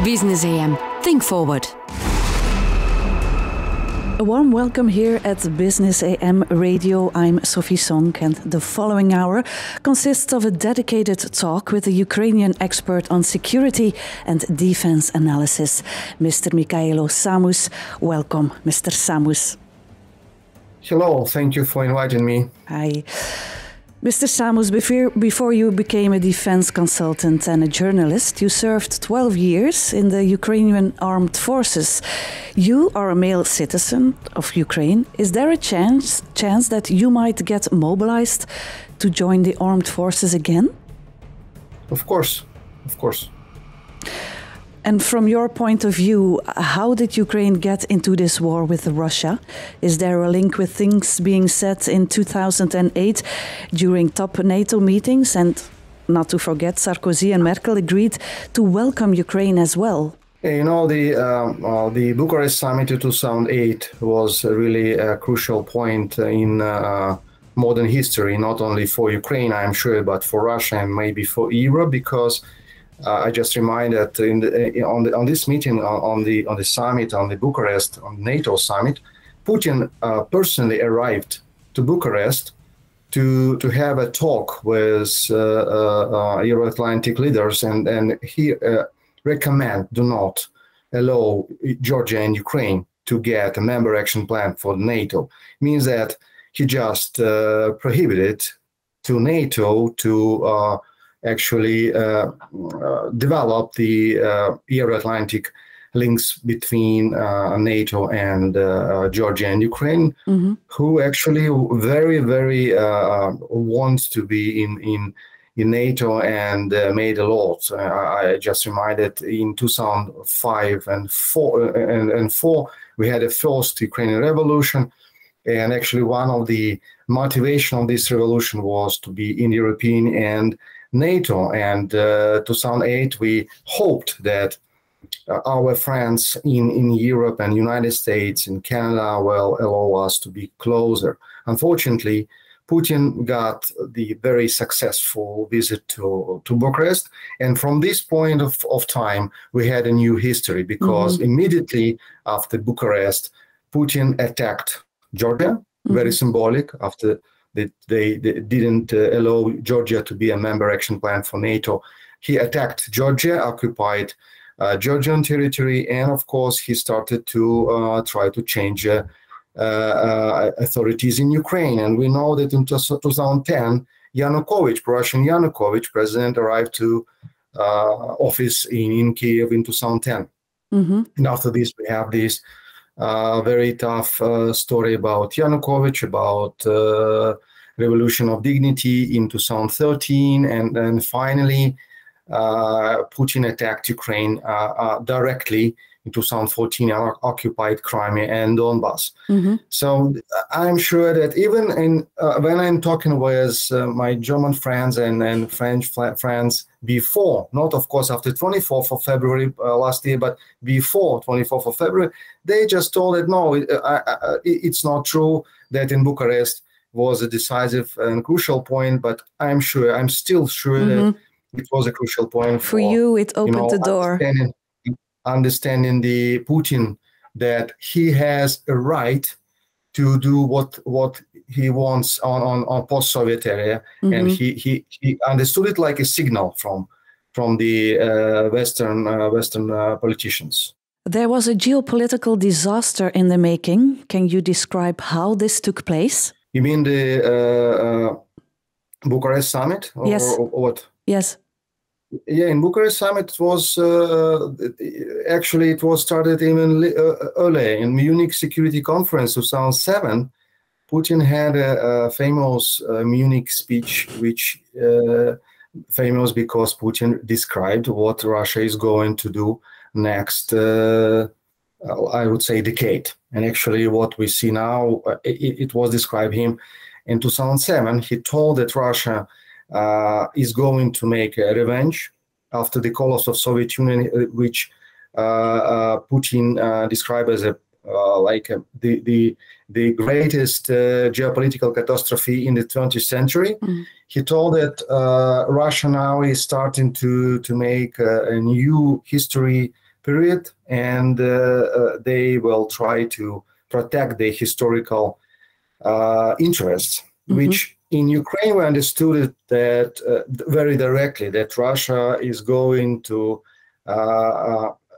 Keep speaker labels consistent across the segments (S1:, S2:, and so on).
S1: Business AM. Think forward.
S2: A warm welcome here at Business AM Radio. I'm Sofie Sonck, and the following hour consists of a dedicated talk with a Ukrainian expert on security and defense analysis, Mr. Mykhailo Samus. Welcome, Mr. Samus.
S3: Hello, thank you for inviting me.
S2: Hi. Mr. Samus, before you became a defense consultant and a journalist, you served 12 years in the Ukrainian armed forces. You are a male citizen of Ukraine. Is there a chance that you might get mobilized to join the armed forces again?
S3: Of course.
S2: And from your point of view, how did Ukraine get into this war with Russia? Is there a link with things being said in 2008 during top NATO meetings? And not to forget, Sarkozy and Merkel agreed to welcome Ukraine as well.
S3: You know, the Bucharest summit in 2008 was really a crucial point in modern history, not only for Ukraine, I'm sure, but for Russia and maybe for Europe, because I just remind that on this meeting, on the summit, on the Bucharest, on NATO summit, Putin personally arrived to Bucharest to have a talk with Euro-Atlantic leaders, and he recommend do not allow Georgia and Ukraine to get a member action plan for NATO. Means that he just prohibited to NATO to actually develop the Euro-Atlantic links between NATO and Georgia and Ukraine, who actually very, very wants to be in NATO and made a lot. I just reminded in 2005 and 4 we had a first Ukrainian revolution, and actually one of the motivation of this revolution was to be in European and NATO, and 2008 we hoped that our friends in Europe and United States and Canada will allow us to be closer. Unfortunately, Putin got the very successful visit to Bucharest, and from this point of time we had a new history, because immediately after Bucharest, Putin attacked Georgia, very symbolic, after they didn't allow Georgia to be a member action plan for NATO. He attacked Georgia, occupied Georgian territory, and of course he started to try to change authorities in Ukraine. And we know that in 2010, Russian Yanukovych, president, arrived to office in Kiev in 2010. And after this, we have this very tough story about Yanukovych, about revolution of dignity in 2013, and then finally Putin attacked Ukraine directly in 2014 and occupied Crimea and Donbass. So I'm sure that even when I'm talking with my German friends and French friends before, not of course after 24th of February last year, but before 24th of February, they just told that no, it's not true that in Bucharest was a decisive and crucial point, but I'm still sure that it was a crucial point.
S2: For you, it opened the door.
S3: Understanding the Putin that he has a right to do what he wants on post-Soviet area, and he understood it like a signal from the Western politicians.
S2: There was a geopolitical disaster in the making. Can you describe how this took place?
S3: You mean the Bucharest summit?
S2: Yes.
S3: Or what?
S2: Yes.
S3: Yeah, in Bucharest summit it was started even earlier. In Munich Security Conference 2007, Putin had a famous Munich speech, which famous because Putin described what Russia is going to do next, I would say, decade. And actually what we see now, it was described him in 2007. He told that Russia is going to make a revenge after the collapse of Soviet Union, which Putin described as the greatest geopolitical catastrophe in the 20th century. He told that Russia now is starting to make a new history period, and they will try to protect their historical interests, which in Ukraine we understood it that very directly, that Russia is going to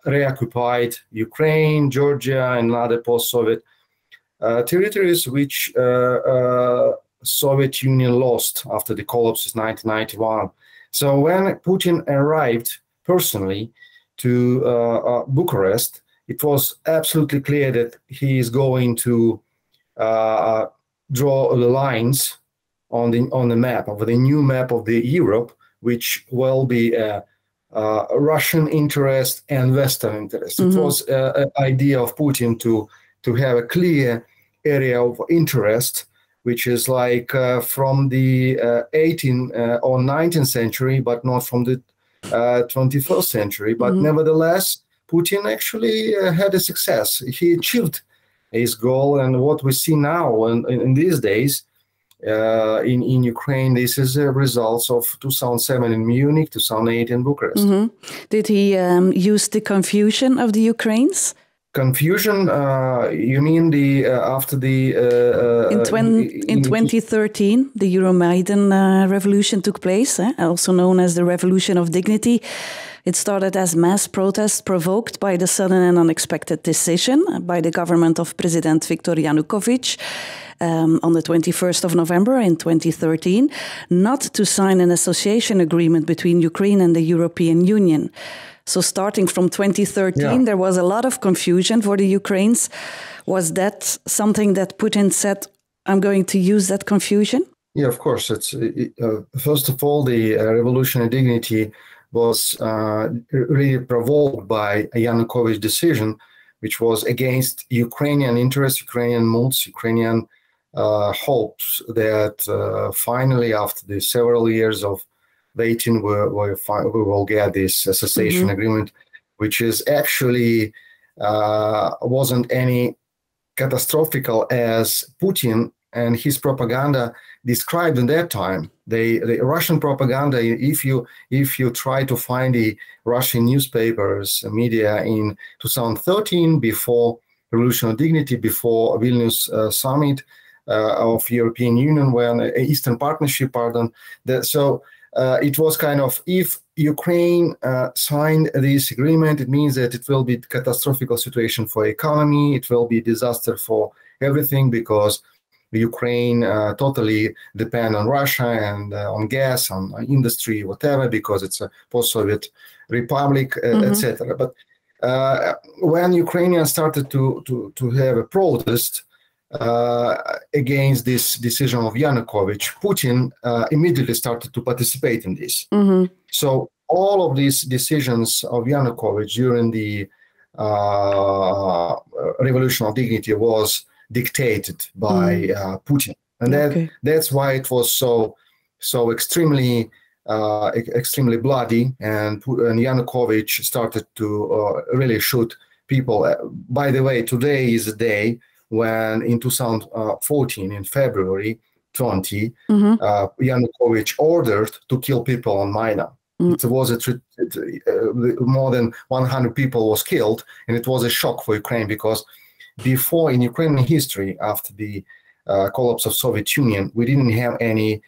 S3: reoccupy Ukraine, Georgia, and other post-Soviet territories which Soviet Union lost after the collapse of 1991. So when Putin arrived personally to Bucharest, it was absolutely clear that he is going to draw the lines on the map, of the new map of the Europe, which will be a Russian interest and Western interest. It was an idea of Putin to have a clear area of interest, which is like from the 18th or 19th century, but not from the 21st century. But nevertheless, Putin actually had a success. He achieved his goal, and what we see now in these days in Ukraine, this is a result of 2007 in Munich, 2008 in Bucharest.
S2: Did he use the confusion of the Ukrainians?
S3: Confusion? You mean the after the
S2: in 2013, the Euromaidan revolution took place, also known as the Revolution of Dignity. It started as mass protests provoked by the sudden and unexpected decision by the government of President Viktor Yanukovych on the 21st of November in 2013, not to sign an association agreement between Ukraine and the European Union. So starting from 2013, there was a lot of confusion for the Ukrainians. Was that something that Putin said, I'm going to use that confusion?
S3: Yeah, of course. It's first of all, the Revolution of Dignity was really provoked by a Yanukovych decision, which was against Ukrainian interests, Ukrainian moods, Ukrainian hopes that finally, after the several years of waiting, we will get this association agreement, which is actually wasn't any catastrophical as Putin and his propaganda described in that time. The Russian propaganda, if you try to find the Russian newspapers, media in 2013, before Revolution of Dignity, before Vilnius summit of European Union, when Eastern Partnership, it was kind of, if Ukraine signed this agreement, it means that it will be a catastrophic situation for economy, it will be a disaster for everything, because Ukraine totally depend on Russia and on gas, on industry, whatever, because it's a post-Soviet republic, etc. But when Ukrainians started to have a protest against this decision of Yanukovych, Putin immediately started to participate in this. So all of these decisions of Yanukovych during the Revolution of Dignity was dictated by Putin, and that's why it was so extremely bloody, and Yanukovych started to really shoot people. By the way, today is the day when in 2014, in February 20, Yanukovych ordered to kill people on Maidan. It was more than 100 people was killed, and it was a shock for Ukraine, because before, in Ukrainian history, after the collapse of Soviet Union, we didn't have any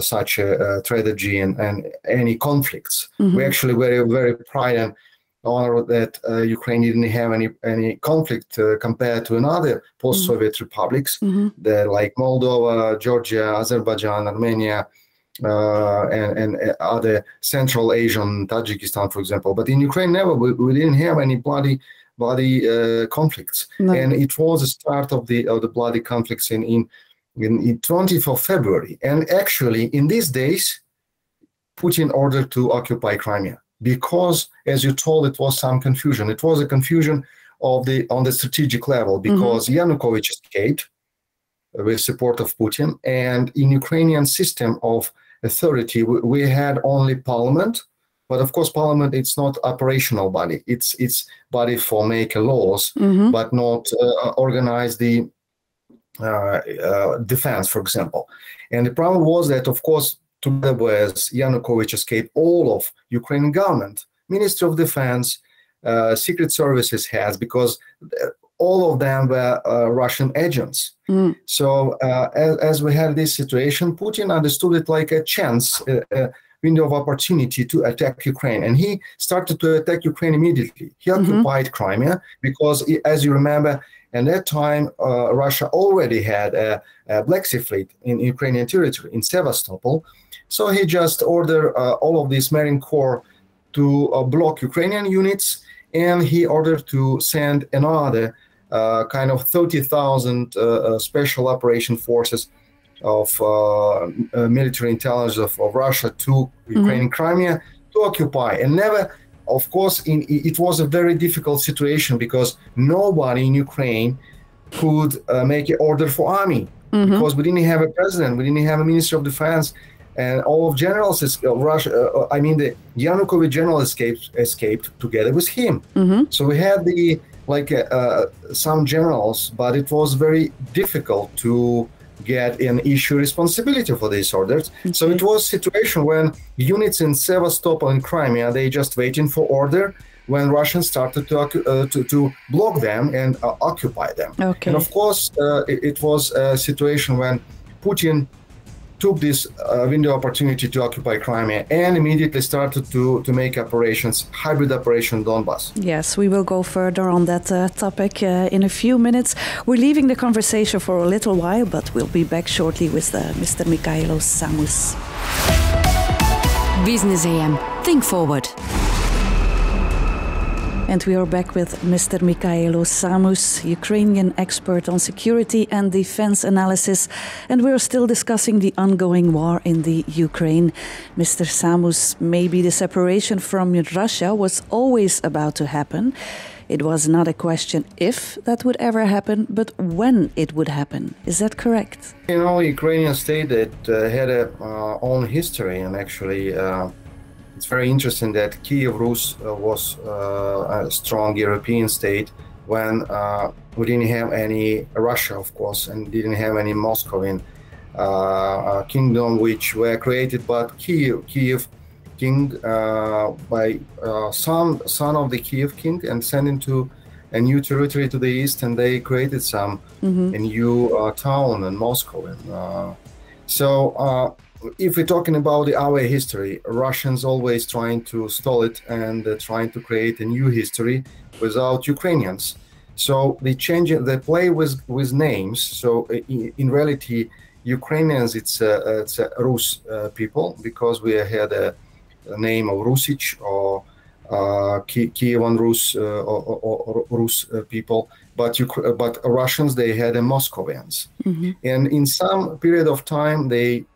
S3: such a tragedy and any conflicts. We actually were very proud and honored that Ukraine didn't have any conflict compared to another post-Soviet republics, like Moldova, Georgia, Azerbaijan, Armenia, and other Central Asian, Tajikistan, for example. But in Ukraine, never. We didn't have any bloody conflicts, and it was the start of the bloody conflicts in 20th of February. And actually, in these days, Putin ordered to occupy Crimea, because, as you told, it was some confusion. It was a confusion on the strategic level, because Yanukovych escaped with support of Putin, and in Ukrainian system of authority, we had only parliament. But of course, parliament, it's not operational body. It's body for make laws, but not organize the defense, for example. And the problem was that, of course, together with Yanukovych escaped all of Ukrainian government, Ministry of Defense, secret services heads, because all of them were Russian agents. So as we had this situation, Putin understood it like a chance, window of opportunity to attack Ukraine. And he started to attack Ukraine immediately. He occupied Crimea because, as you remember, at that time, Russia already had a Black Sea fleet in Ukrainian territory, in Sevastopol. So he just ordered all of this Marine Corps to block Ukrainian units, and he ordered to send another kind of 30,000 special operation forces of military intelligence of Russia to Ukrainian Crimea to occupy. And never, of course, it was a very difficult situation because nobody in Ukraine could make an order for army because we didn't have a president, we didn't have a minister of defense, and all of generals, Russia, I mean the Yanukovych general escaped together with him. So we had some generals, but it was very difficult to get an issue responsibility for these orders. So it was a situation when units in Sevastopol and Crimea, they just waiting for order when Russians started to block them and occupy them. And of course, it was a situation when Putin took this window opportunity to occupy Crimea and immediately started to make operations, hybrid operation Donbass.
S2: Yes, we will go further on that topic in a few minutes. We're leaving the conversation for a little while, but we'll be back shortly with Mr. Mykhailo Samus.
S1: Business AM. Think forward.
S2: And we are back with Mr. Mykhailo Samus, Ukrainian expert on security and defense analysis. And we're still discussing the ongoing war in the Ukraine. Mr. Samus, maybe the separation from Russia was always about to happen. It was not a question if that would ever happen, but when it would happen. Is that correct?
S3: You know, Ukrainian state that had a own history, and actually it's very interesting that Kiev Rus was a strong European state when we didn't have any Russia, of course, and didn't have any Moscovian kingdom, which were created by Kiev king by son of the Kiev king, and sent into a new territory to the east, and they created a new town in Moscow. And if we're talking about our history, Russians always trying to stall it and trying to create a new history without Ukrainians. So they play with names. So in reality, Ukrainians, it's Rus people, because we had a name of Russische or Kievan Rus or Rus people. But Russians, they had Moscovians. And in some period of time, they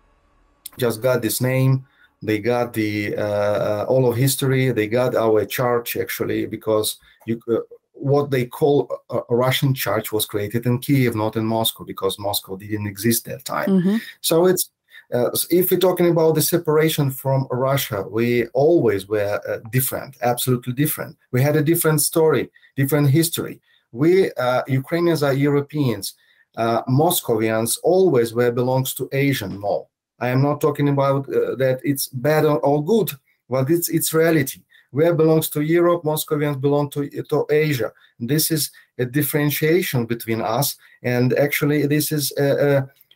S3: just got this name, they got the all of history, they got our church actually, because what they call a Russian church was created in Kiev, not in Moscow, because Moscow didn't exist that time. So it's if we're talking about the separation from Russia, we always were different, absolutely different. We had a different story, different history. We Ukrainians are Europeans. Moscovians always belongs to Asian more. I am not talking about that it's bad or good, but it's reality. Where belongs to Europe, Moscovians belong to Asia. This is a differentiation between us, and actually this is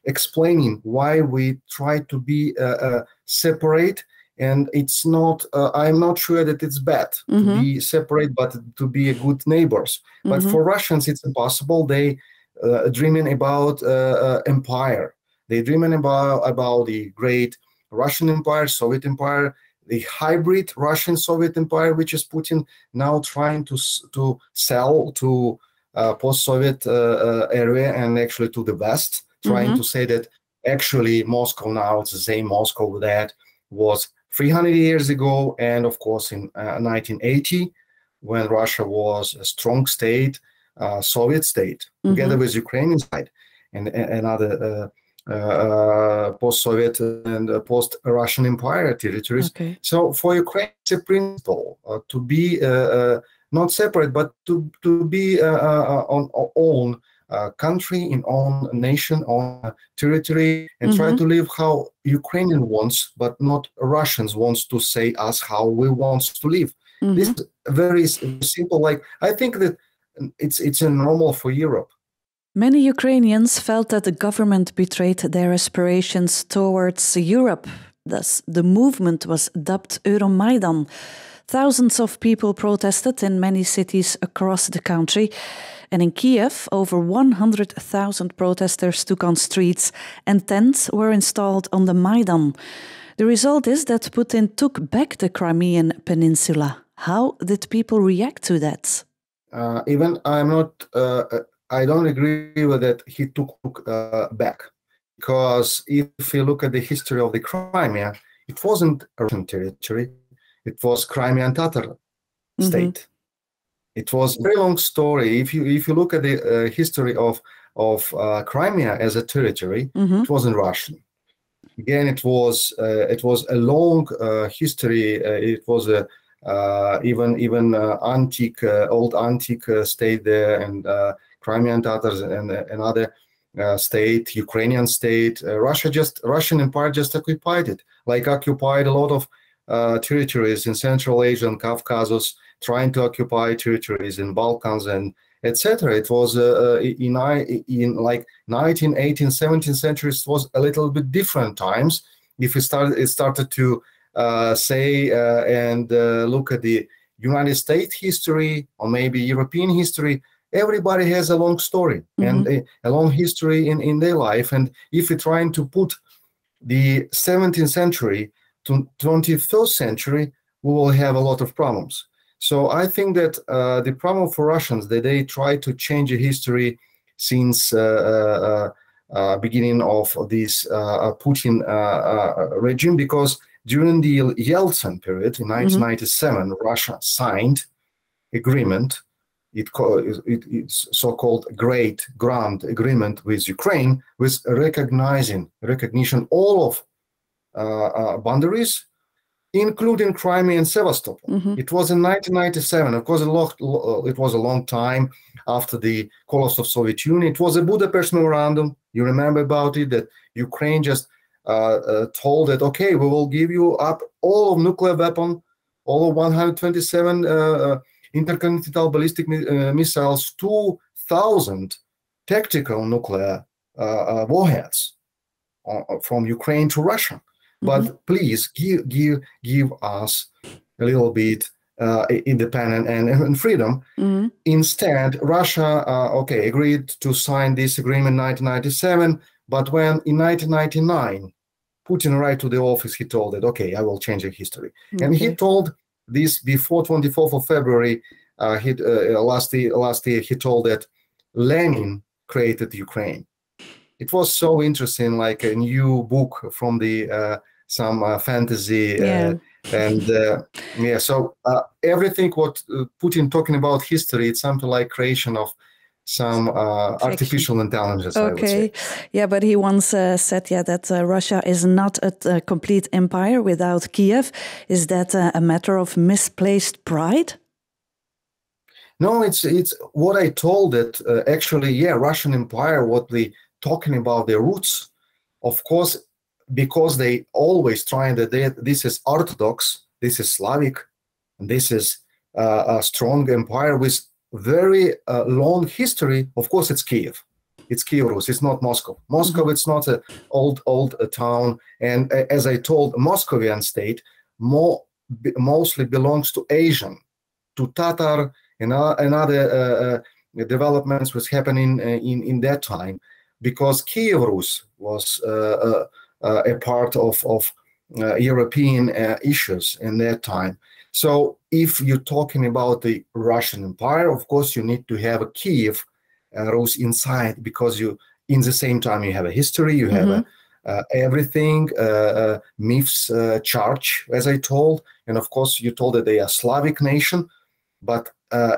S3: explaining why we try to be separate. And it's not, I'm not sure that it's bad to be separate, but to be good neighbors. But for Russians, it's impossible. They dreaming about empire. They dreaming about the great Russian Empire, Soviet Empire, the hybrid Russian-Soviet Empire, which is Putin now trying to sell to post-Soviet area and actually to the West, trying to say that actually Moscow now is the same Moscow that was 300 years ago. And of course, in 1980, when Russia was a strong state, Soviet state, together with Ukrainian side and other post-Soviet and post-Russian Empire territories. So for Ukraine, it's a principle to be not separate, but to be on own country, in own nation, own territory, and try to live how Ukrainian wants, but not Russians wants to say us how we want to live. This is very simple. Like, I think that it's normal for Europe.
S2: Many Ukrainians felt that the government betrayed their aspirations towards Europe. Thus, the movement was dubbed Euromaidan. Thousands of people protested in many cities across the country. And in Kiev, over 100,000 protesters took on streets and tents were installed on the Maidan. The result is that Putin took back the Crimean Peninsula. How did people react to that?
S3: I don't agree with that he took back. Because if you look at the history of the Crimea, it wasn't a Russian territory. It was Crimean Tatar state. It was a very long story. If you look at the history of Crimea as a territory, it wasn't Russian. Again, it was a long history. It was even old antique state there, and Crimean Tatars and another state, Ukrainian state. Russian Empire just occupied it, like occupied a lot of territories in Central Asia and Caucasus, trying to occupy territories in Balkans and etc. It was in like 19th, 18th, 17th centuries. It was a little bit different times. If it started to say and look at the United States history or maybe European history, everybody has a long story and a long history in their life. And if you're trying to put the 17th century to 21st century, we will have a lot of problems. So I think that the problem for Russians, that they try to change the history since beginning of this Putin regime, because during the Yeltsin period in 1997, Russia signed agreement. It's so-called Grand Agreement with Ukraine, with recognition all of boundaries, including Crimea and Sevastopol. It was in 1997. Of course, it was a long time after the collapse of Soviet Union. It was a Budapest memorandum. You remember about it, that Ukraine just told that, okay, we will give you up all of nuclear weapon, all of 127 intercontinental ballistic missiles, 2,000 tactical nuclear warheads from Ukraine to Russia. But please give us a little bit independence and freedom. Instead, Russia, agreed to sign this agreement in 1997. But when in 1999, Putin arrived to the office, he told that, okay, I will change the history. And he told this before 24th of February, last year, he told that Lenin created Ukraine. It was so interesting, like a new book from the some fantasy So everything what Putin talking about history, it's something like creation of some artificial intelligence. I would say.
S2: Yeah, but he once said, that Russia is not a complete empire without Kiev. Is that a matter of misplaced pride?
S3: No, it's what I told that actually, Russian Empire, what they talking about their roots, of course, because they always trying that this is Orthodox, this is Slavic, and this is a strong empire with very long history. Of course, it's Kiev. It's Kiev Rus. It's not Moscow. Moscow, it's not an old town. And as I told, Moscovian state mostly belongs to Asian, to Tatar, and other developments was happening in that time, because Kiev Rus was a part of European issues in that time. So if you're talking about the Russian Empire, of course, you need to have a Kiev Rus inside, because in the same time you have a history, you have everything, myths, church, as I told, and of course you told that they are Slavic nation, but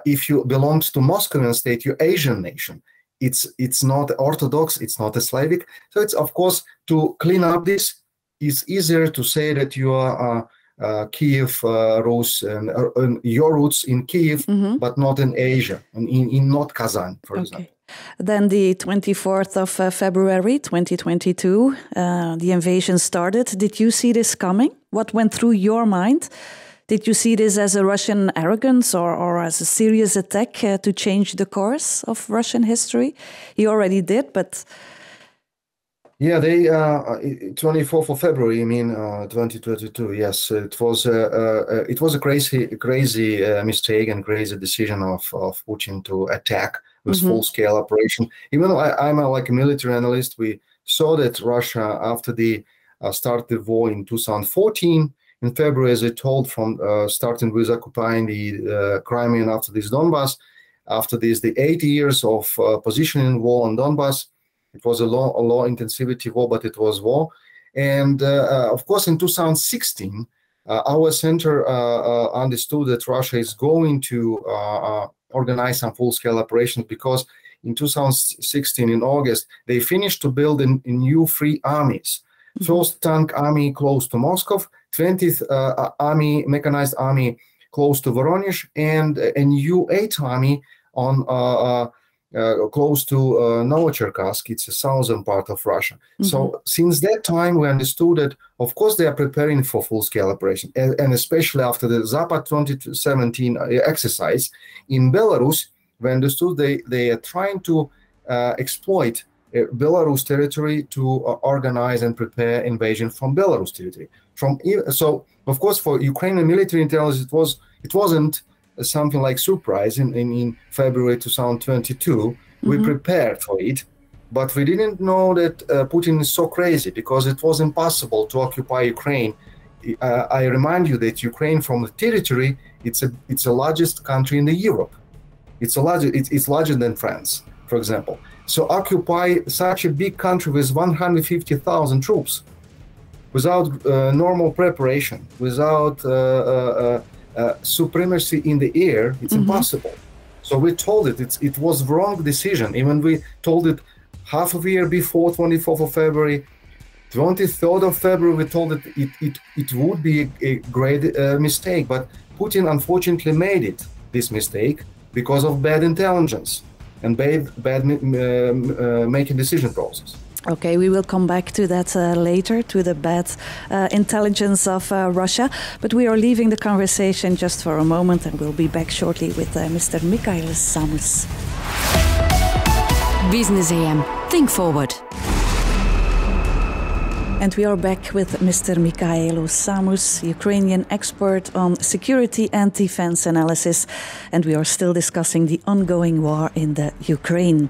S3: if you belong to Moscovian state, you're Asian nation. It's not Orthodox, it's not a Slavic. So it's, of course, to clean up this, it's easier to say that you are Kiev Rus and your roots in Kiev, but not in Asia, and in not Kazan, for example.
S2: Then the 24th of February 2022, the invasion started. Did you see this coming? What went through your mind? Did you see this as a Russian arrogance or as a serious attack to change the course of Russian history? You already did, but...
S3: Yeah, they 24th of February, 2022. Yes, it was a crazy mistake and crazy decision of Putin to attack with full-scale operation. Even though I'm a military analyst, we saw that Russia, after the start the war in 2014, in February, as I told, from starting with occupying the Crimea and after this Donbass, after this the 8 years of positioning war on Donbass. It was a low intensity war, but it was war. And of course, in 2016, our center understood that Russia is going to organize some full-scale operations, because in 2016, in August, they finished to build in new 3 armies. First tank army close to Moscow, 20th army, mechanized army close to Voronezh, and a new 8th army on close to Novocherkassk. It's a southern part of Russia. So since that time, we understood that, of course, they are preparing for full-scale operation, and especially after the Zapad 2017 exercise in Belarus, we understood they are trying to exploit Belarus territory to organize and prepare invasion from Belarus territory. So, of course, for Ukrainian military intelligence, it wasn't something like surprise in February 2022. We prepared for it, but we didn't know that Putin is so crazy, because it was impossible to occupy Ukraine. I remind you that Ukraine, from the territory, it's the largest country in the Europe. It's larger than France, for example. So occupy such a big country with 150,000 troops without normal preparation, without supremacy in the air, it's impossible. So we told it was wrong decision. Even we told it half of a year before, 24th of February, 23rd of February, we told it would be a great mistake. But Putin unfortunately made this mistake, because of bad intelligence and bad making decision process.
S2: Okay, we will come back to that later, to the bad intelligence of Russia. But we are leaving the conversation just for a moment, and we'll be back shortly with Mr. Mykhailo Samus.
S1: Business AM. Think forward.
S2: And we are back with Mr. Mykhailo Samus, Ukrainian expert on security and defense analysis. And we are still discussing the ongoing war in the Ukraine.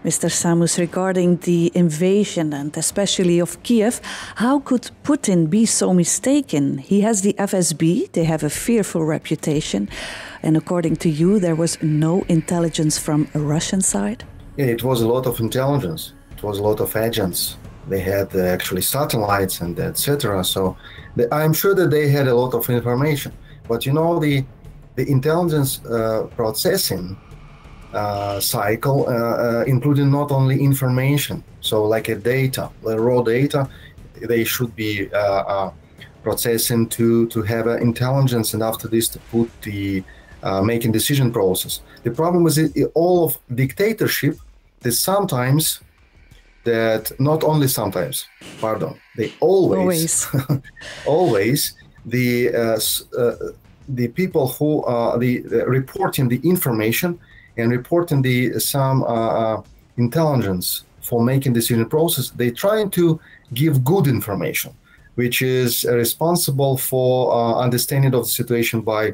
S2: Mr. Samus, regarding the invasion and especially of Kiev, how could Putin be so mistaken? He has the FSB, they have a fearful reputation. And according to you, there was no intelligence from a Russian side?
S3: Yeah, it was a lot of intelligence. It was a lot of agents. They had actually satellites and etc. So I'm sure that they had a lot of information. But you know, the intelligence processing cycle, including not only information, so like a data, the raw data, they should be processing to have intelligence, and after this to put the making decision process. The problem is all of dictatorship, that sometimes, that not only sometimes, pardon, they always always the people who are reporting the information and reporting some intelligence for making decision process, they trying to give good information, which is responsible for understanding of the situation by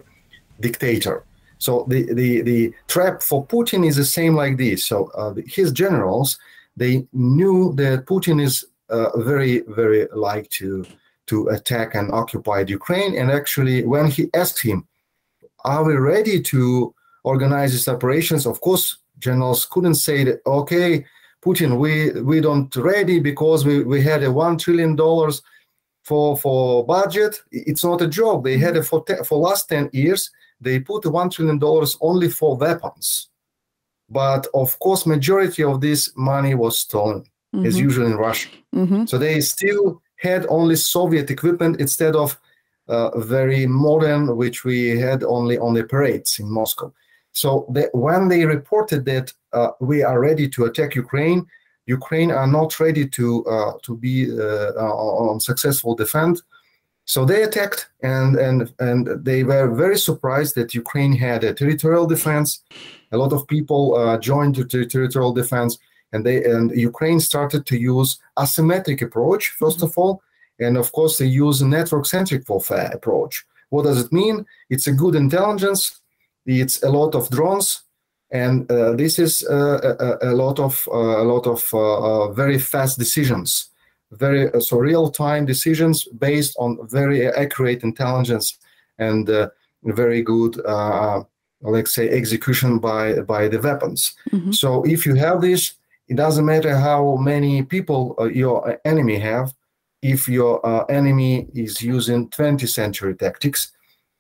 S3: dictator. So the trap for Putin is the same like this. So his generals, they knew that Putin is very, very like to attack and occupy Ukraine. And actually, when he asked him, are we ready to organize these operations? Of course, generals couldn't say that, okay, Putin, we don't ready because we had a $1 trillion for budget. It's not a joke. They had it for last 10 years. They put $1 trillion only for weapons. But of course, majority of this money was stolen, as usual in Russia. So they still had only Soviet equipment instead of very modern, which we had only on the parades in Moscow. So when they reported that we are ready to attack Ukraine. Ukraine are not ready to be on successful defense. So they attacked, and they were very surprised that Ukraine had a territorial defense. A lot of people joined the territorial defense, and Ukraine started to use asymmetric approach first of all, and of course they use a network-centric warfare approach. What does it mean? It's a good intelligence. It's a lot of drones, and this is a lot of very fast decisions. So real-time decisions based on very accurate intelligence and very good, let's say, execution by the weapons. Mm-hmm. So if you have this, it doesn't matter how many people your enemy have. If your enemy is using 20th century tactics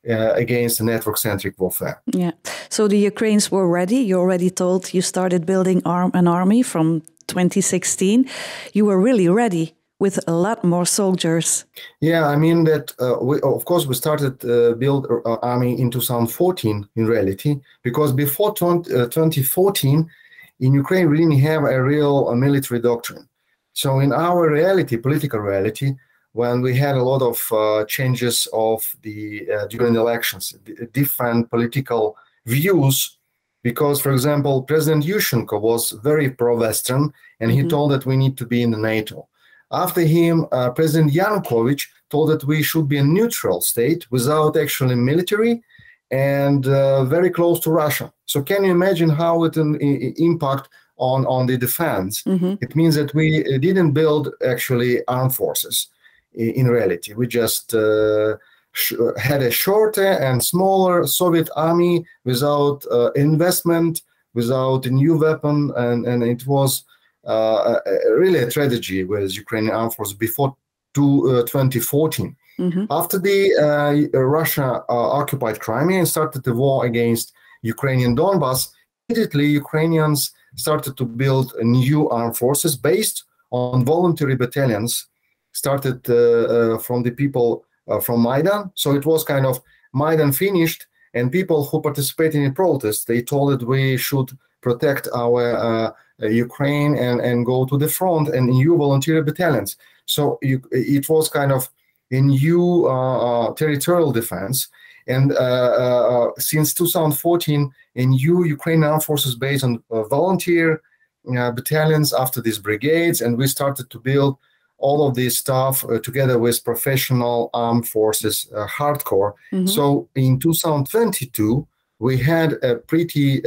S3: against network-centric warfare.
S2: Yeah. So the Ukrainians were ready. You already told you started building an army from 2016. You were really ready with a lot more soldiers.
S3: Yeah, I mean that, we started build army in 2014 in reality, because before 2014, in Ukraine, we didn't have a real military doctrine. So in our reality, political reality, when we had a lot of changes of during elections, different political views, because, for example, President Yushchenko was very pro-Western, and he told that we need to be in the NATO. After him, President Yanukovych told that we should be a neutral state without actually military and very close to Russia. So can you imagine how it impact on the defense? Mm-hmm. It means that we didn't build actually armed forces in reality. We just had a shorter and smaller Soviet army without investment, without a new weapon, and it was really a tragedy with Ukrainian armed forces before 2014. Mm-hmm. After the Russia occupied Crimea and started the war against Ukrainian Donbass, immediately Ukrainians started to build new armed forces based on voluntary battalions, started from the people from Maidan. So it was kind of Maidan finished, and people who participated in protests, they told that we should protect our Ukraine and go to the front, and new voluntary battalions. So it was kind of a new territorial defense. And since 2014, a new Ukrainian armed forces based on volunteer battalions after these brigades, and we started to build all of this stuff together with professional armed forces, hardcore. Mm-hmm. So in 2022, we had a pretty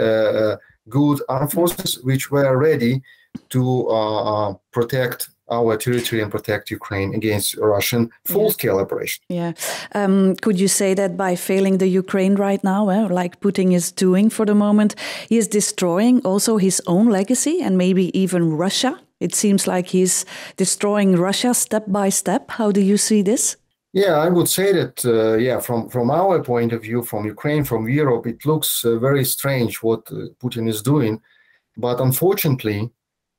S3: good armed forces which were ready to protect our territory and protect Ukraine against Russian full-scale operation.
S2: Yeah. Could you say that by failing the Ukraine right now, like Putin is doing for the moment, he is destroying also his own legacy and maybe even Russia? It seems like he's destroying Russia step by step. How do you see this?
S3: Yeah, I would say that, from our point of view, from Ukraine, from Europe, it looks very strange what Putin is doing. But unfortunately,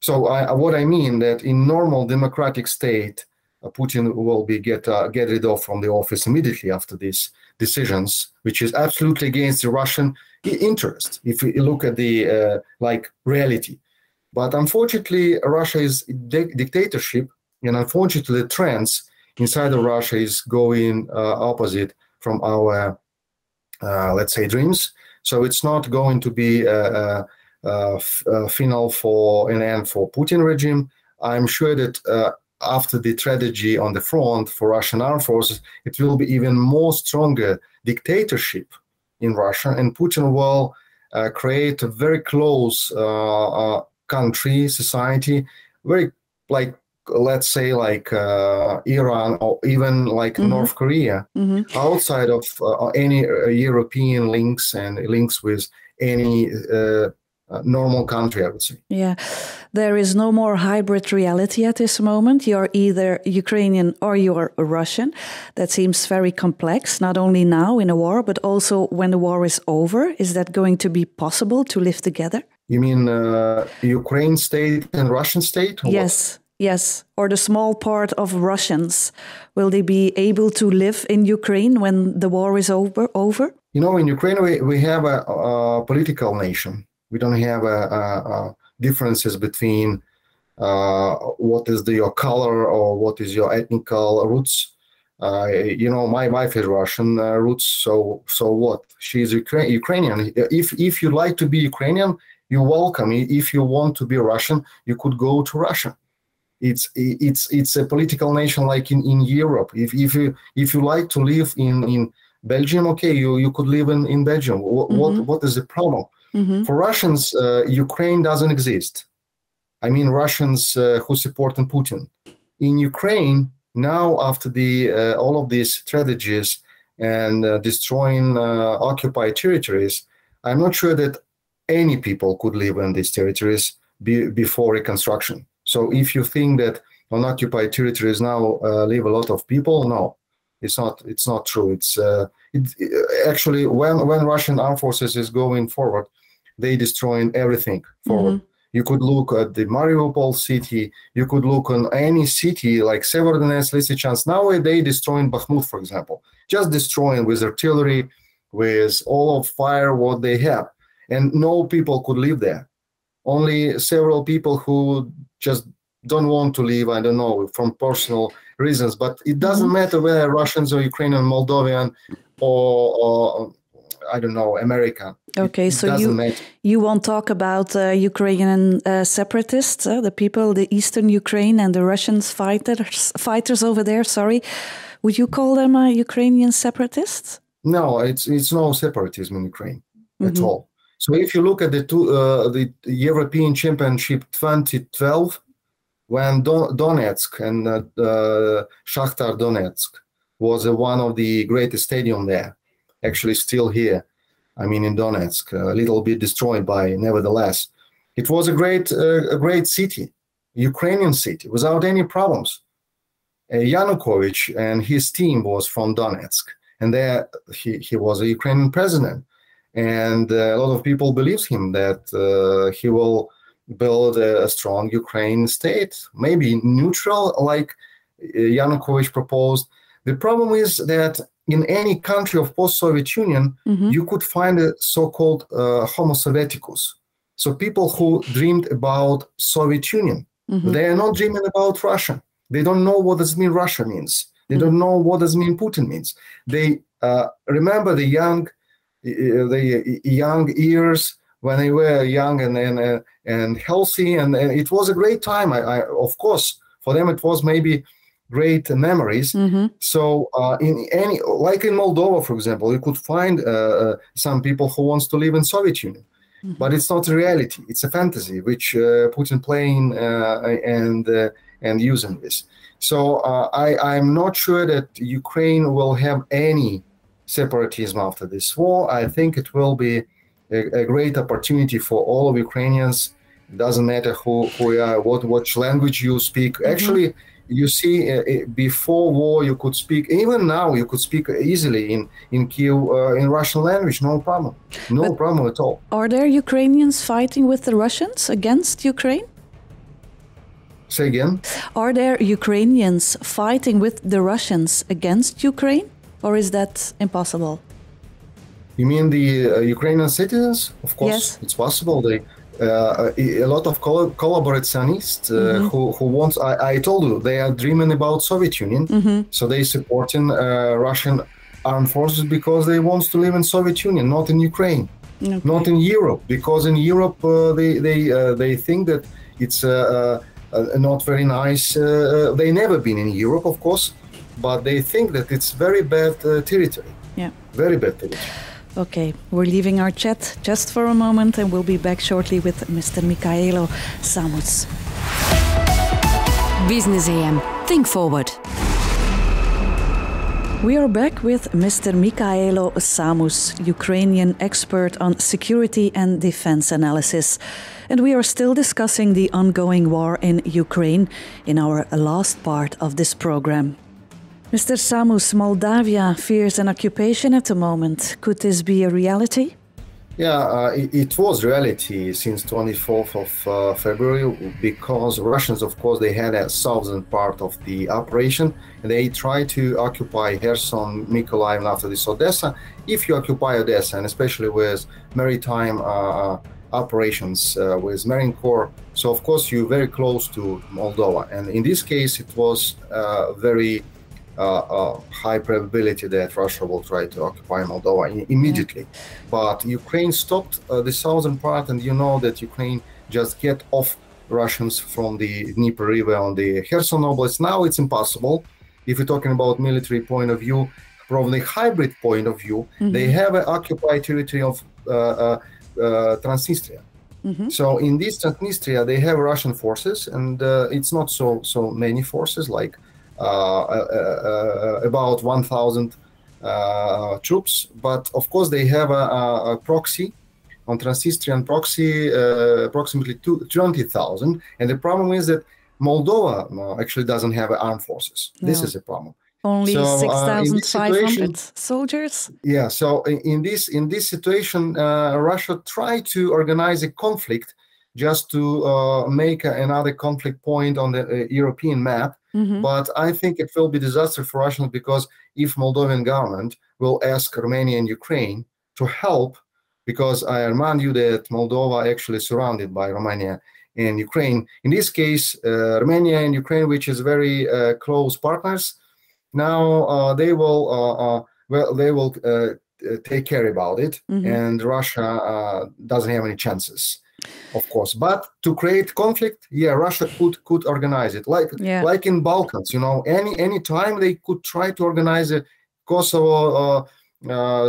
S3: what I mean that in normal democratic state, Putin will be get rid of from the office immediately after these decisions, which is absolutely against the Russian interest, if we look at the reality. But unfortunately, Russia is dictatorship, and unfortunately, the trends inside of Russia is going opposite from our, let's say, dreams. So it's not going to be final for an end for Putin regime. I'm sure that after the tragedy on the front for Russian armed forces, it will be even more stronger dictatorship in Russia, and Putin will create a very close country, society, very let's say Iran or even North Korea, outside of any European links and links with any normal country, I would say.
S2: Yeah, there is no more hybrid reality at this moment. You're either Ukrainian or you're Russian. That seems very complex, not only now in a war, but also when the war is over. Is that going to be possible to live together?
S3: You mean Ukraine state and Russian state?
S2: Yes. Or the small part of Russians. Will they be able to live in Ukraine when the war is over?
S3: You know, in Ukraine, we have a political nation. We don't have differences between what is your color or what is your ethnical roots. My wife is Russian roots, so what? She's Ukrainian. If you like to be Ukrainian, you're welcome. If you want to be Russian, you could go to Russia. It's a political nation like in Europe. If you like to live in Belgium, okay, you could live in Belgium. What is the problem? For Russians, Ukraine doesn't exist. I mean, Russians who support Putin. In Ukraine, now after all of these strategies and destroying occupied territories, I'm not sure that any people could live in these territories before reconstruction. So if you think that on occupied territories now live a lot of people, no, it's not true. It's actually when Russian armed forces is going forward, they destroying everything forward. You could look at the Mariupol city. You could look on any city like Severodonetsk, Lysychansk. Now they destroying Bakhmut, for example, just destroying with artillery, with all of fire what they have, and no people could live there. Only several people who just don't want to live. I don't know, from personal reasons. But it doesn't matter whether Russians or Ukrainian, Moldovan, or I don't know, American.
S2: Okay, so you won't talk about Ukrainian separatists, the people, the Eastern Ukraine and the Russian fighters over there. Sorry, would you call them Ukrainian separatists?
S3: No, it's no separatism in Ukraine at all. So if you look at the European Championship 2012, when Donetsk and Shakhtar Donetsk was one of the greatest stadium there, actually still here. I mean, in Donetsk, a little bit destroyed by, nevertheless. It was a great city, Ukrainian city, without any problems. Yanukovych and his team was from Donetsk, and there he was a Ukrainian president. And a lot of people believed him that he will build a strong Ukraine state, maybe neutral, like Yanukovych proposed. The problem is that in any country of post-Soviet Union, you could find a so-called Homo Sovieticus. So people who dreamed about Soviet Union, they are not dreaming about Russia. They don't know what does mean Russia means. They don't know what does mean Putin means. They remember the young years when they were young and healthy, and it was a great time. Of course, for them it was maybe great memories. So like in Moldova, for example, you could find some people who wants to live in Soviet Union, but it's not a reality. It's a fantasy which Putin playing and using this. So I'm not sure that Ukraine will have any separatism after this war. I think it will be a great opportunity for all of Ukrainians. It doesn't matter who you are, what language you speak. Actually, you see, before war, you could speak, even now, you could speak easily in Kyiv in Russian language, no problem. No problem at all.
S2: Are there Ukrainians fighting with the Russians against Ukraine?
S3: Say again?
S2: Are there Ukrainians fighting with the Russians against Ukraine? Or is that impossible?
S3: You mean the Ukrainian citizens? Of course, yes. It's possible. A lot of collaborationists who want, I told you, they are dreaming about Soviet Union. So they supporting Russian armed forces because they want to live in Soviet Union, not in Ukraine, not in Europe. Because in Europe, they think that it's not very nice. They never been in Europe, of course, but they think that it's very bad territory. Yeah, very bad territory.
S2: Okay, we're leaving our chat just for a moment and we'll be back shortly with Mr. Mykhailo Samus.
S1: Business AM. Think forward.
S2: We are back with Mr. Mykhailo Samus, Ukrainian expert on security and defense analysis. And we are still discussing the ongoing war in Ukraine in our last part of this program. Mr. Samus, Moldavia fears an occupation at the moment. Could this be a reality?
S3: Yeah, it was reality since 24th of February because Russians, of course, they had a southern part of the operation. They tried to occupy Kherson, Mykolaiv, and after this Odessa. If you occupy Odessa, and especially with maritime operations with Marine Corps. So of course you're very close to Moldova, and in this case it was very high probability that Russia will try to occupy Moldova immediately. But Ukraine stopped the southern part, and you know that Ukraine just get off Russians from the Dnieper River on the Kherson Oblast. Now it's impossible. If you're talking about military point of view, from the hybrid point of view, they have an occupied territory of Transnistria. So in this Transnistria, they have Russian forces, and it's not so many forces, like about 1,000 troops. But of course, they have a proxy on Transnistrian proxy, approximately 20,000. And the problem is that Moldova actually doesn't have armed forces. No. This is a problem.
S2: Only 6,500 soldiers.
S3: Yeah. So in this situation, Russia tried to organize a conflict just to make another conflict point on the European map. But I think it will be disaster for Russians, because if Moldovan government will ask Romania and Ukraine to help, because I remind you that Moldova actually surrounded by Romania and Ukraine. In this case, Romania and Ukraine, which is very close partners, now they will take care about it, and Russia doesn't have any chances, of course. But to create conflict, Russia could organize it, like in Balkans. You know, any time they could try to organize a Kosovo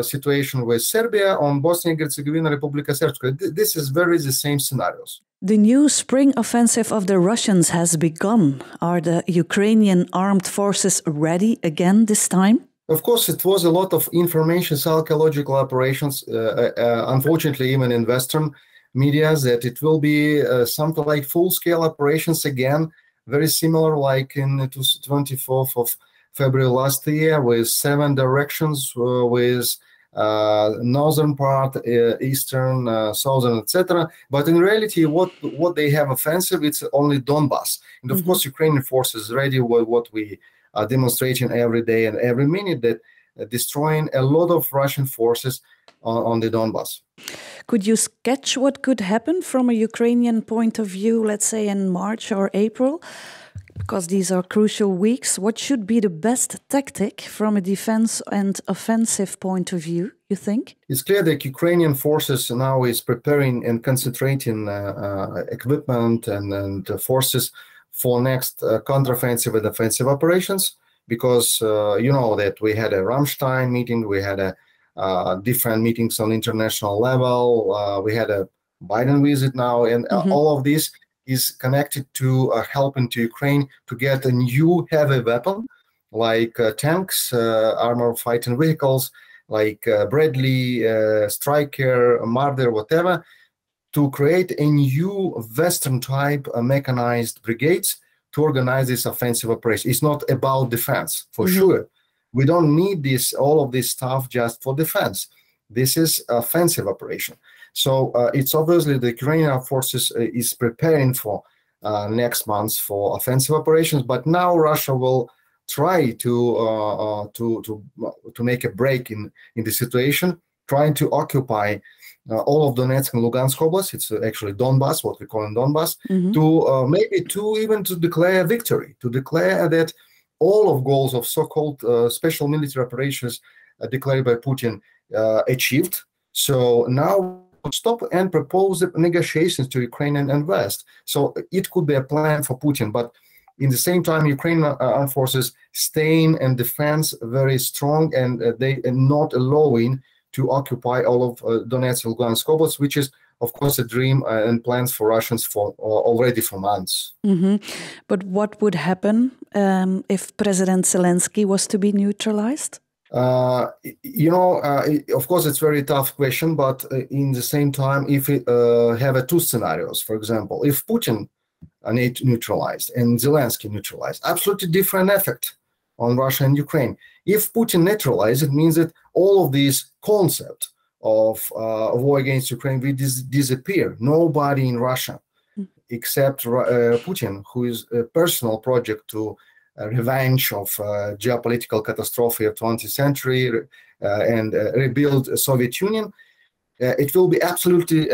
S3: situation with Serbia, on Bosnia and Herzegovina, Republika Srpska. This is very the same scenarios.
S2: The new spring offensive of the Russians has begun. Are the Ukrainian armed forces ready again this time?
S3: Of course, it was a lot of information psychological operations, unfortunately, even in Western media, that it will be something like full-scale operations again, very similar like in the 24th of February last year, with 7 directions, with northern part, eastern, southern, etc. But in reality, what they have offensive, it's only Donbas. And of course, Ukrainian forces ready with what we are demonstrating every day and every minute, that destroying a lot of Russian forces on the Donbas.
S2: Could you sketch what could happen from a Ukrainian point of view, let's say in March or April? Because these are crucial weeks. What should be the best tactic from a defense and offensive point of view, you think?
S3: It's clear that Ukrainian forces now is preparing and concentrating equipment and forces for next counteroffensive and offensive operations, because you know that we had a Ramstein meeting, we had a different meetings on international level, we had a Biden visit now, and all of this is connected to helping to Ukraine to get a new heavy weapon, like tanks, armored fighting vehicles, like Bradley, Striker, Marder, whatever, to create a new Western type mechanized brigades to organize this offensive operation. It's not about defense, for sure. We don't need all of this stuff just for defense. This is offensive operation. So it's obviously the Ukrainian forces is preparing for next month for offensive operations. But now Russia will try to make a break in the situation, trying to occupy all of Donetsk and Lugansk Oblast. It's actually Donbas, what we call in Donbas, to maybe even to declare victory, to declare that all of goals of so-called special military operations declared by Putin achieved. So now stop and propose negotiations to Ukraine and West. So it could be a plan for Putin, but in the same time, Ukrainian armed forces staying and defense very strong, and they are not allowing to occupy all of Donetsk and Lugansk Oblast, which is, of course, a dream and plans for Russians for already for months.
S2: But what would happen if President Zelensky was to be neutralized?
S3: Of course, it's a very tough question, but in the same time, if we have two scenarios, for example, if Putin neutralized and Zelensky neutralized, absolutely different effect on Russia and Ukraine. If Putin neutralized, it means that all of these concepts of war against Ukraine will disappear. Nobody in Russia, except Putin, who is a personal project to revenge of geopolitical catastrophe of 20th century and rebuild Soviet Union, it will be absolutely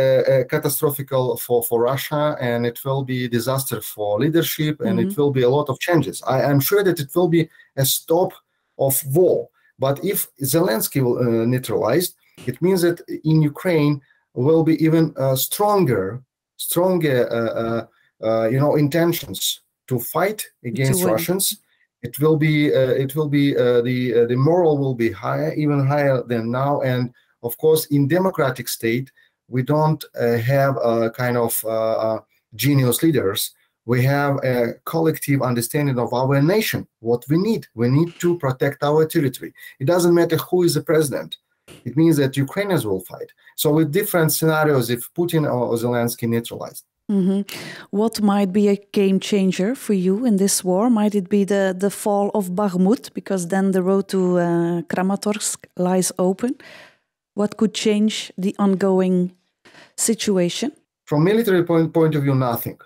S3: catastrophical for Russia, and it will be a disaster for leadership, and it will be a lot of changes. I am sure that it will be a stop of war. But if Zelensky will neutralized, it means that in Ukraine will be even stronger, intentions to fight against Russians. It will be the moral will be higher, even higher than now. And of course, in democratic state, we don't have a kind of genius leaders. We have a collective understanding of our nation, what we need. We need to protect our territory. It doesn't matter who is the president. It means that Ukrainians will fight. So with different scenarios, if Putin or Zelensky neutralized.
S2: What might be a game changer for you in this war? Might it be the fall of Bakhmut? Because then the road to Kramatorsk lies open. What could change the ongoing situation?
S3: From military point of view, nothing.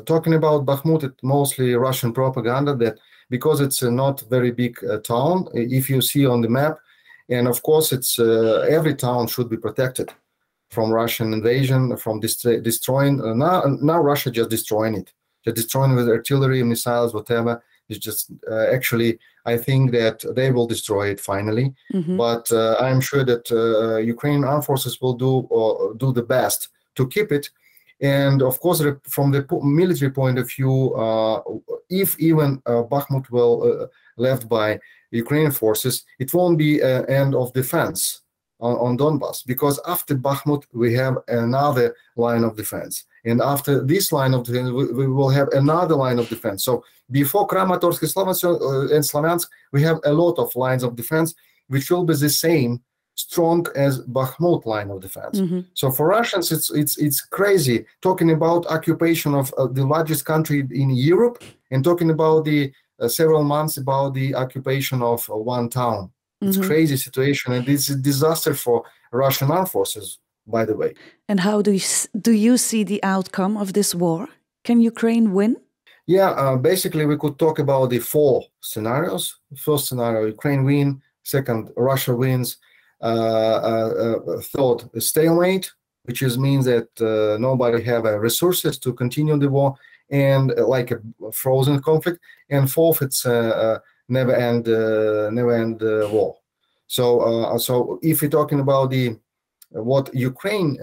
S3: Talking about Bakhmut, it's mostly Russian propaganda that because it's a not very big town, if you see on the map, and of course it's every town should be protected from Russian invasion, from destroying. Now Russia just destroying it, just destroying with artillery, missiles, whatever. It's just actually, I think that they will destroy it finally. But I'm sure that Ukrainian armed forces will do the best to keep it. And of course, from the military point of view, if even Bakhmut will left by Ukrainian forces, it won't be an end of defense on Donbass, because after Bakhmut we have another line of defense, and after this line of defense we will have another line of defense. So before Kramatorsk and Slavyansk, we have a lot of lines of defense which will be the same strong as Bakhmut line of defense. So for Russians, it's crazy talking about occupation of the largest country in Europe and talking about the several months about the occupation of one town. It's crazy situation, and it's a disaster for Russian armed forces, by the way.
S2: And how do you see the outcome of this war? Can Ukraine win?
S3: Yeah, basically we could talk about the 4 scenarios. First scenario, Ukraine win. Second, Russia wins. Third, stalemate, which means that nobody have resources to continue the war, and like a frozen conflict. And fourth, it's never end war. So if you're talking about what Ukraine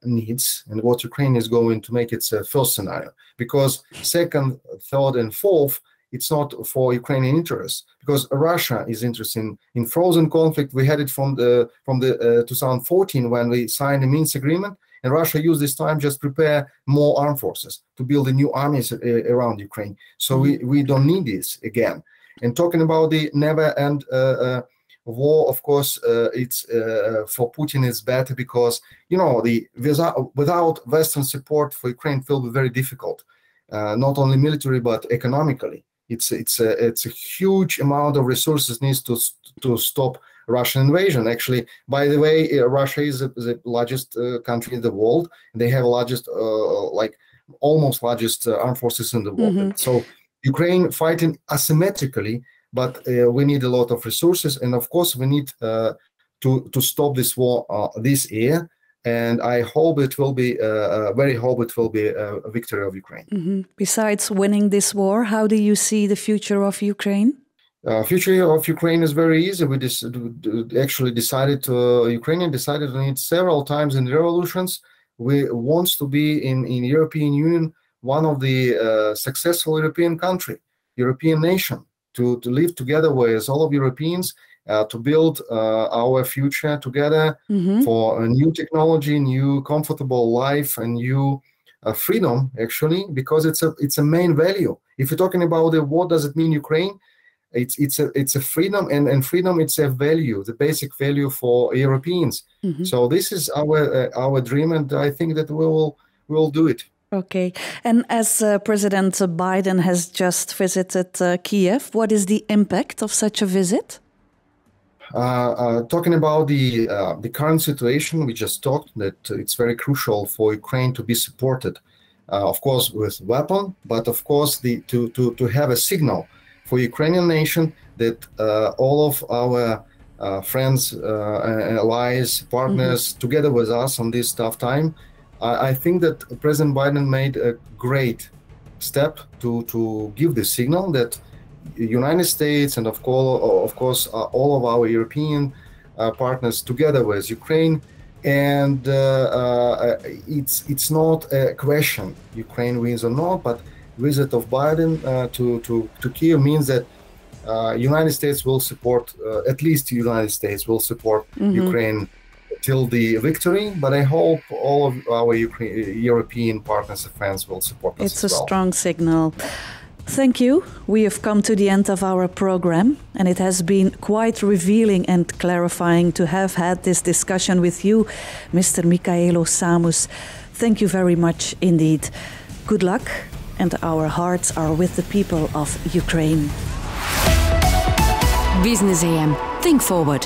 S3: needs and what Ukraine is going to make its first scenario, because second, third, and fourth, it's not for Ukrainian interests, because Russia is interested in frozen conflict. We had it from the 2014 when we signed the Minsk agreement, and Russia used this time just prepare more armed forces to build a new armies around Ukraine. So we don't need this again. And talking about the never end war, of course, it's for Putin is better, because without Western support for Ukraine it will be very difficult, not only military but economically. It's a huge amount of resources needs to stop Russian invasion. Actually, by the way, Russia is the largest country in the world. They have largest, almost largest armed forces in the world. So Ukraine fighting asymmetrically, but we need a lot of resources, and of course we need to stop this war this year. And I hope it will be, a victory of Ukraine.
S2: Besides winning this war, how do you see the future of Ukraine?
S3: Future of Ukraine is very easy. We actually Ukrainian decided on it several times in the revolutions. We want to be in European Union, one of the successful European nation, to live together with all of Europeans, to build our future together for a new technology, new comfortable life, and new freedom, actually, because it's a main value. If you're talking about what does it mean Ukraine, it's a freedom, and freedom, it's a value, the basic value for Europeans. So this is our dream, and I think that we'll do it.
S2: Okay. And as President Biden has just visited Kiev, what is the impact of such a visit?
S3: Talking about the current situation, we just talked that it's very crucial for Ukraine to be supported, of course, with weapon, but of course to have a signal for Ukrainian nation that all of our friends, allies, partners together with us on this tough time. I think that President Biden made a great step to give the signal that United States and of course all of our European partners together with Ukraine, and it's not a question Ukraine wins or not, but visit of Biden to Kyiv means that United States will support, at least the United States will support Ukraine till the victory, but I hope all of our European partners and friends will support us.
S2: It's a strong signal. Thank you. We have come to the end of our program, and it has been quite revealing and clarifying to have had this discussion with you, Mr. Mykhailo Samus. Thank you very much indeed. Good luck, and our hearts are with the people of Ukraine.
S1: Business AM. Think forward.